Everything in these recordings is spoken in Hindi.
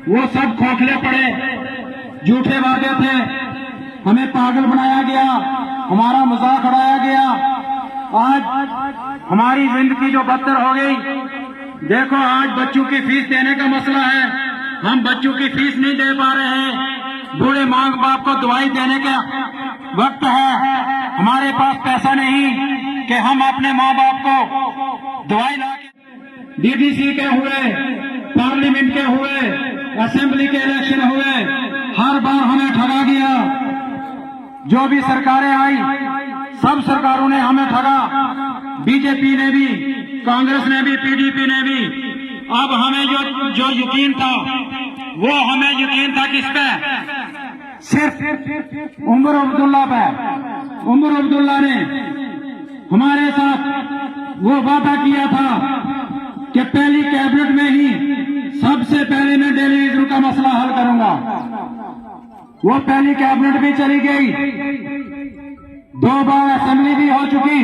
वो सब खोखले पड़े, झूठे वादे थे, हमें पागल बनाया गया, हमारा मजाक उड़ाया गया। आज हमारी जिंदगी जो बदतर हो गई, देखो आज बच्चों की फीस देने का मसला है, हम बच्चों की फीस नहीं दे पा रहे हैं। बूढ़े माँ बाप को दवाई देने का वक्त है, हमारे पास पैसा नहीं कि हम अपने माँ बाप को दवाई ला के। डीडीसी के हुए, पार्लियामेंट के हुए, असेंबली के इलेक्शन हुए, हर बार हमें ठगा गया। जो भी सरकारें आई, सब सरकारों ने हमें ठगा, बीजेपी ने भी, कांग्रेस ने भी, पीडीपी ने भी। अब हमें जो यकीन था, वो हमें यकीन था किस पे? सिर्फ उमर अब्दुल्ला पे। उमर अब्दुल्ला ने हमारे साथ वो वादा किया था कि पहली कैबिनेट में ही सबसे पहले मैं डेलीवेजर का मसला हल करूंगा। वो पहली कैबिनेट भी चली गई, 2 बार असेंबली भी हो चुकी।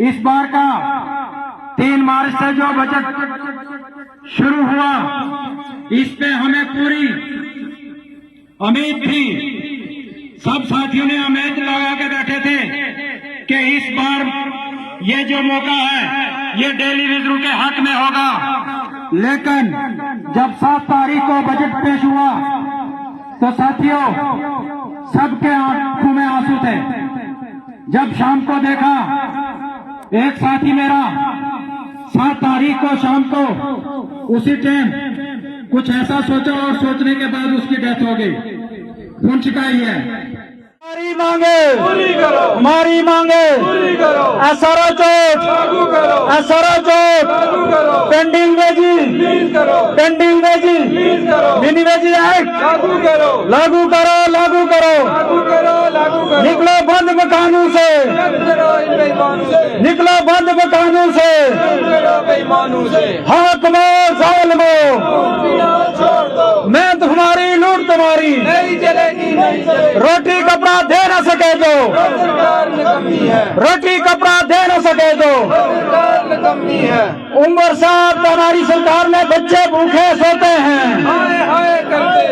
इस बार का 3 मार्च से जो बजट शुरू हुआ, इस पे हमें पूरी उम्मीद थी। सब साथियों ने उम्मीद लगा के बैठे थे कि इस बार ये जो मौका है ये डेलीवेजरों के हक में होगा। लेकिन जब 7 तारीख को बजट पेश हुआ तो साथियों सबके आंखों में आंसू थे। जब शाम को देखा, एक साथी मेरा 7 तारीख को शाम को उसी टाइम कुछ ऐसा सोचा और सोचने के बाद उसकी डेथ हो गई। खून छिकाई है। हमारी मांगे पूरी करो, हमारी मांगे पूरी करो, एसआरओ चोट लागू करो, एसआरओ चोट लागू करो, पेंडिंग वेजिंग रिलीज करो, पेंडिंग वेजिंग रिलीज करो, मिनी वेजिंग एक्ट लागू करो, लागू करो, लागू करो, लागू करो, लागू करो। निकलो बंद मकानों से, निकलो बंद मकानों से, बेईमानों से। हाकिमो जालिमो छोड़ दो, मैं तुम्हारी लूट तुम्हारी नहीं चलेगी, नहीं चलेगी। रोटी कपड़ा दे न सके जो सरकार निकम्मी है, रोटी कपड़ा दे न सके जो सरकार निकम्मी है। उमर साहब हमारी सरकार में बच्चे भूखे सोते हैं, हाय हाय करते,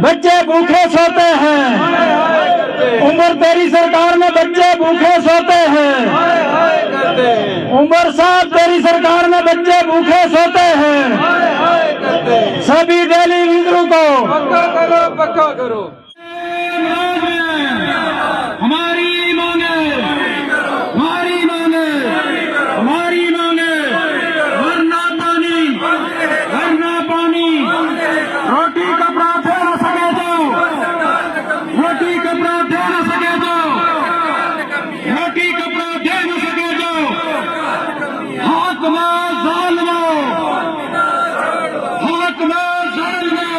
बच्चे भूखे सोते हैं, हाय हाय करते। उमर तेरी सरकार में बच्चे भूखे सोते हैं, हाय हाय करते। उमर साहब तेरी सरकार में बच्चे भूखे सोते हैं, हाय हाय करते। सभी डेलीवेजरों को पक्का करो, पक्का करो। हमारी मांगे, हमारी मांगे, हमारी मांगे, वरना पानी, वरना पानी। रोटी कपड़ा दे न सके तो, रोटी कपड़ा दे न सके तो, रोटी कपड़ा दे न सके तो, हाकिमो जालिमो, हाकिमो जालिमो।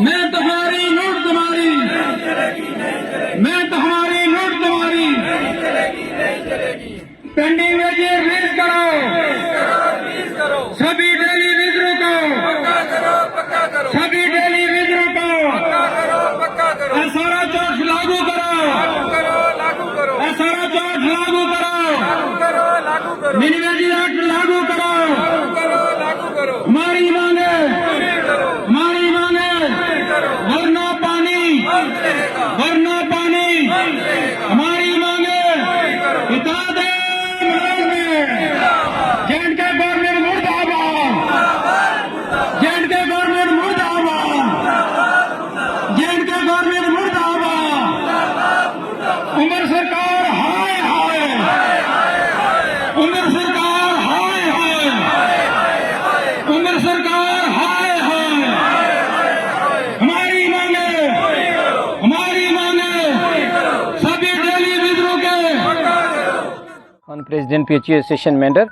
मैं तुम्हारी लूट तुम्हारी, मैं तो हमारी लूट तुम्हारी पेंडिंग वेजिंग रिलीज करो, सभी डेलीवेजरों को, सभी डेलीवेजरों को एसआरओ चोट लागू करो, एसआरओ चोट लागू करो, मिनी वेजिंग एक्ट लागू करो, हमारी मांगे, हमारी मांगे, वरना पानी, वरना पानी। हमारी मांगे बता दे जेएंड के गवर्नमेंट मुर्दाबाद, जेएंड के गवर्नमेंट मुर्दाबाद, जेएंड के गवर्नमेंट मुर्दाबाद। उमर सरकार हाय हाय, उमर सरकार हाय हाय, उमर सरकार हाय हाय। हमारी मांगे, हमारी मांगे, सभी डेलीवेजरों के। प्रेसिडेंट पीएचयू एसोसिएशन मेंबर,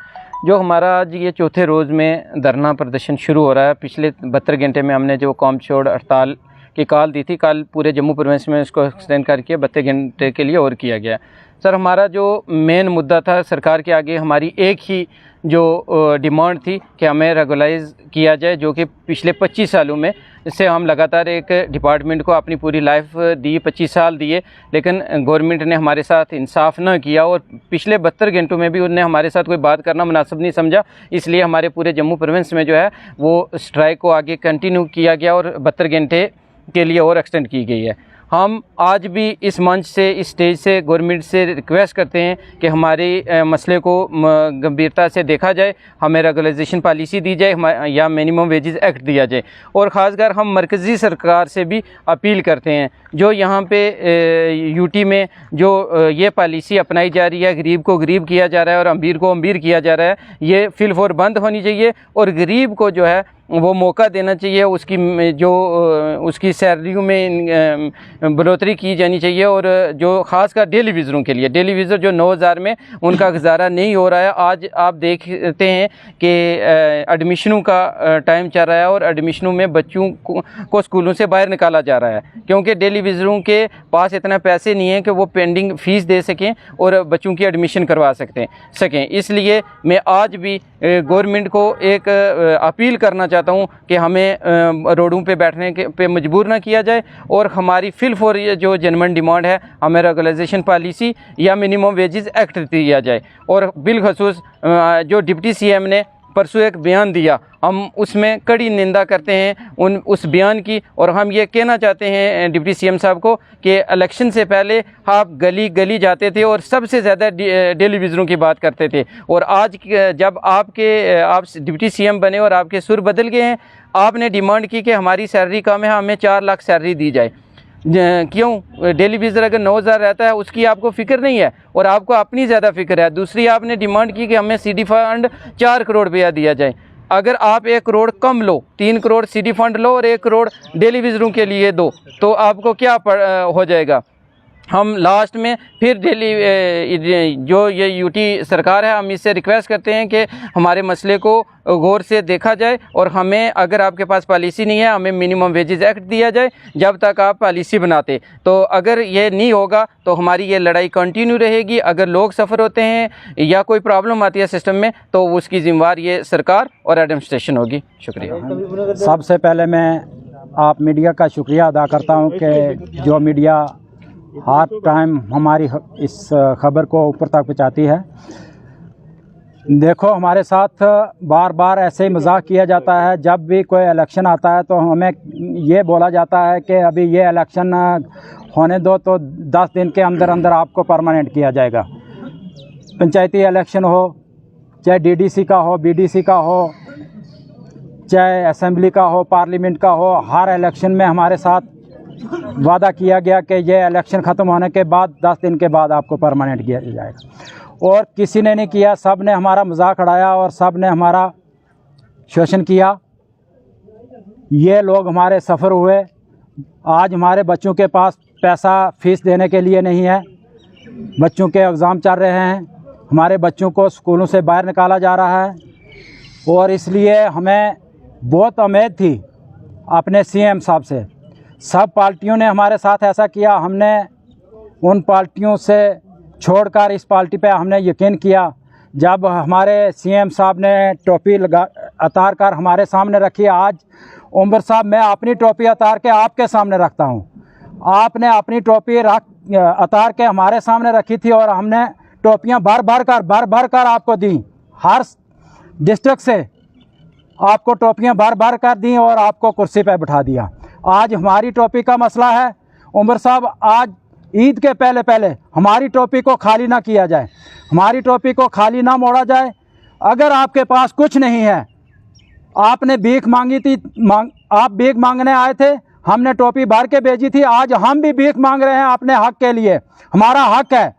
जो हमारा आज ये चौथे रोज़ में धरना प्रदर्शन शुरू हो रहा है। पिछले 72 घंटे में हमने जो कौम छोड़ हड़ताल की कॉल दी थी, कल पूरे जम्मू प्रोविंस में इसको एक्सटेंड करके 32 घंटे के लिए और किया गया। सर, हमारा जो मेन मुद्दा था सरकार के आगे, हमारी एक ही जो डिमांड थी कि हमें रेगुलाइज किया जाए, जो कि पिछले 25 सालों में इससे हम लगातार एक डिपार्टमेंट को अपनी पूरी लाइफ दी, 25 साल दिए, लेकिन गवर्नमेंट ने हमारे साथ इंसाफ न किया और पिछले 72 घंटों में भी उन्हें हमारे साथ कोई बात करना मुनासिब नहीं समझा। इसलिए हमारे पूरे जम्मू प्रोविंस में जो है वो स्ट्राइक को आगे कंटिन्यू किया गया और 72 घंटे के लिए और एक्सटेंड की गई है। हम आज भी इस मंच से, इस स्टेज से गवर्नमेंट से रिक्वेस्ट करते हैं कि हमारे मसले को गंभीरता से देखा जाए, हमें रेगुलाइजेशन पॉलिसी दी जाए या मिनिमम वेजेस एक्ट दिया जाए। और ख़ासकर हम मरकज़ी सरकार से भी अपील करते हैं, जो यहाँ पे यूटी में जो ये पॉलिसी अपनाई जा रही है, गरीब को गरीब किया जा रहा है और अमीर को अमीर किया जा रहा है, ये फिलफोर बंद होनी चाहिए और गरीब को जो है वो मौका देना चाहिए, उसकी सैलरियों में बढ़ोतरी की जानी चाहिए। और जो ख़ासकर डेली विज़रों के लिए, डेली विज़र जो 9000 में उनका गुजारा नहीं हो रहा है। आज आप देखते हैं कि एडमिशनों का टाइम चल रहा है और एडमिशनों में बच्चों को स्कूलों से बाहर निकाला जा रहा है, क्योंकि डेली विज़रों के पास इतना पैसे नहीं है कि वो पेंडिंग फ़ीस दे सकें और बच्चों की एडमिशन करवा सकें। इसलिए मैं आज भी गवर्नमेंट को एक अपील करना चाहता हूँ कि हमें रोडों पे बैठने पे मजबूर ना किया जाए और हमारी फिलफोर जो जेन्युइन डिमांड है, हमें रेगुलाइजेशन पॉलिसी या मिनिमम वेजेस एक्ट दिया जाए। और बिलखसूस जो डिप्टी सीएम ने परसों एक बयान दिया, हम उसमें कड़ी निंदा करते हैं उस बयान की। और हम ये कहना चाहते हैं डिप्टी सीएम साहब को कि इलेक्शन से पहले आप गली गली जाते थे और सबसे ज़्यादा डेली विज़रों की बात करते थे, और आज जब आप डिप्टी सीएम बने और आपके सुर बदल गए हैं, आपने डिमांड की कि हमारी सैलरी कम है, हमें 4 लाख सैलरी दी जाए। क्यों? डेली विज़र अगर 9000 रहता है उसकी आपको फ़िक्र नहीं है और आपको अपनी ज़्यादा फ़िक्र है। दूसरी, आपने डिमांड की कि हमें सीडी फंड 4 करोड़ रुपया दिया जाए। अगर आप 1 करोड़ कम लो, 3 करोड़ सीडी फंड लो और 1 करोड़ डेली विज़रों के लिए दो, तो आपको क्या हो जाएगा? हम लास्ट में फिर जो ये यूटी सरकार है, हम इससे रिक्वेस्ट करते हैं कि हमारे मसले को गौर से देखा जाए और हमें, अगर आपके पास पॉलिसी नहीं है, हमें मिनिमम वेजेस एक्ट दिया जाए जब तक आप पॉलिसी बनाते। तो अगर ये नहीं होगा तो हमारी ये लड़ाई कंटिन्यू रहेगी। अगर लोग सफ़र होते हैं या कोई प्रॉब्लम आती है सिस्टम में, तो उसकी जिम्मेवार ये सरकार और एडमिनिस्ट्रेशन होगी। शुक्रिया। सबसे पहले मैं आप मीडिया का शुक्रिया अदा करता हूँ कि जो मीडिया हर टाइम हमारी इस खबर को ऊपर तक पहुँचाती है। देखो, हमारे साथ बार बार ऐसे ही मजाक किया जाता है। जब भी कोई इलेक्शन आता है तो हमें ये बोला जाता है कि अभी ये इलेक्शन होने दो, तो 10 दिन के अंदर अंदर आपको परमानेंट किया जाएगा। पंचायती इलेक्शन हो, चाहे डीडीसी का हो, बीडीसी का हो, चाहे असेंबली का हो, पार्लियामेंट का हो, हर इलेक्शन में हमारे साथ वादा किया गया कि ये इलेक्शन ख़त्म होने के बाद 10 दिन के बाद आपको परमानेंट किया जाएगा। और किसी ने नहीं किया, सब ने हमारा मजाक उड़ाया और सब ने हमारा शोषण किया। ये लोग हमारे सफ़र हुए। आज हमारे बच्चों के पास पैसा फ़ीस देने के लिए नहीं है। बच्चों के एग्ज़ाम चल रहे हैं, हमारे बच्चों को स्कूलों से बाहर निकाला जा रहा है। और इसलिए हमें बहुत उम्मीद थी अपने सीएम साहब से। सब पार्टियों ने हमारे साथ ऐसा किया, हमने उन पार्टियों से छोड़कर इस पार्टी पे हमने यकीन किया। जब हमारे सीएम साहब ने टोपी उतार कर हमारे सामने रखी, आज उमर साहब मैं अपनी टोपी उतार के आपके सामने रखता हूँ। आपने अपनी टोपी उतार के हमारे सामने रखी थी और हमने टोपियाँ भर भर कर आपको दी। हर डिस्ट्रिक्ट से आपको टोपियाँ भर कर दी और आपको कुर्सी पे बिठा दिया। आज हमारी टोपी का मसला है। उमर साहब, आज ईद के पहले हमारी टोपी को खाली ना किया जाए, हमारी टोपी को खाली ना मोड़ा जाए। अगर आपके पास कुछ नहीं है, आपने भीख मांगी थी, आप भीख मांगने आए थे, हमने टोपी भर के भेजी थी। आज हम भी भीख मांग रहे हैं अपने हक के लिए। हमारा हक है।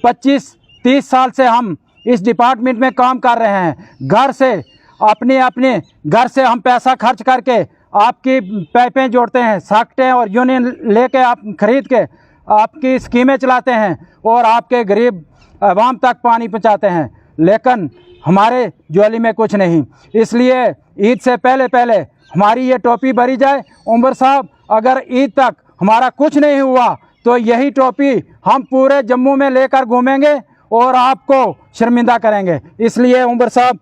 25-30 साल से हम इस डिपार्टमेंट में काम कर रहे हैं। घर से अपने घर से हम पैसा खर्च करके आपकी पाइपें जोड़ते हैं, साकटें और यूनियन लेके आप खरीद के आपकी स्कीमें चलाते हैं और आपके गरीब आवाम तक पानी पहुंचाते हैं, लेकिन हमारे झोली में कुछ नहीं। इसलिए ईद से पहले हमारी ये टोपी भरी जाए। उमर साहब, अगर ईद तक हमारा कुछ नहीं हुआ तो यही टोपी हम पूरे जम्मू में लेकर घूमेंगे और आपको शर्मिंदा करेंगे। इसलिए उमर साहब,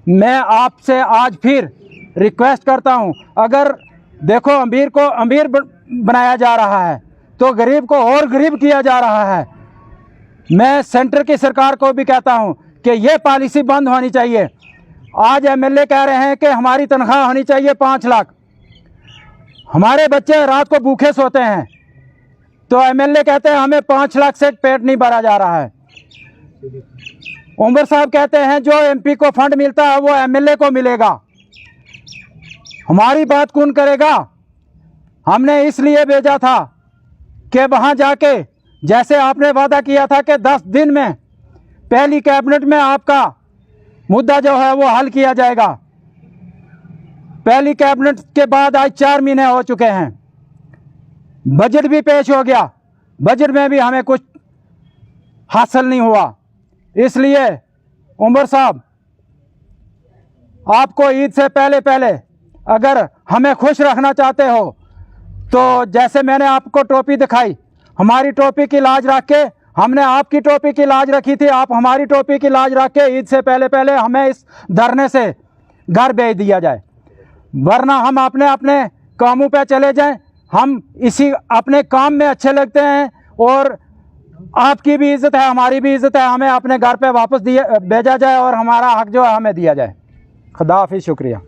मैं आपसे आज फिर रिक्वेस्ट करता हूं, अगर देखो अमीर को अमीर बनाया जा रहा है तो गरीब को और गरीब किया जा रहा है। मैं सेंटर की सरकार को भी कहता हूं कि ये पॉलिसी बंद होनी चाहिए। आज एमएलए कह रहे हैं कि हमारी तनख्वाह होनी चाहिए 5 लाख, हमारे बच्चे रात को भूखे सोते हैं, तो एमएलए कहते हैं हमें 5 लाख से पेट नहीं भरा जा रहा है। उमर साहब कहते हैं जो एमपी को फंड मिलता है वो एमएलए को मिलेगा। हमारी बात कौन करेगा? हमने इसलिए भेजा था कि वहां जाके जैसे आपने वादा किया था कि 10 दिन में पहली कैबिनेट में आपका मुद्दा जो है वो हल किया जाएगा। पहली कैबिनेट के बाद आज 4 महीने हो चुके हैं, बजट भी पेश हो गया, बजट में भी हमें कुछ हासिल नहीं हुआ। इसलिए उमर साहब, आपको ईद से पहले अगर हमें खुश रखना चाहते हो तो जैसे मैंने आपको टोपी दिखाई, हमारी टोपी की लाज रख के, हमने आपकी टोपी की लाज रखी थी, आप हमारी टोपी की लाज रख के ईद से पहले हमें इस धरने से घर भेज दिया जाए, वरना हम अपने अपने कामों पे चले जाएं। हम इसी अपने काम में अच्छे लगते हैं और आपकी भी इज्जत है, हमारी भी इज्जत है, हमें अपने घर पे वापस भेजा जाए और हमारा हक जो है हमें दिया जाए। खुदा हाफिज़, शुक्रिया।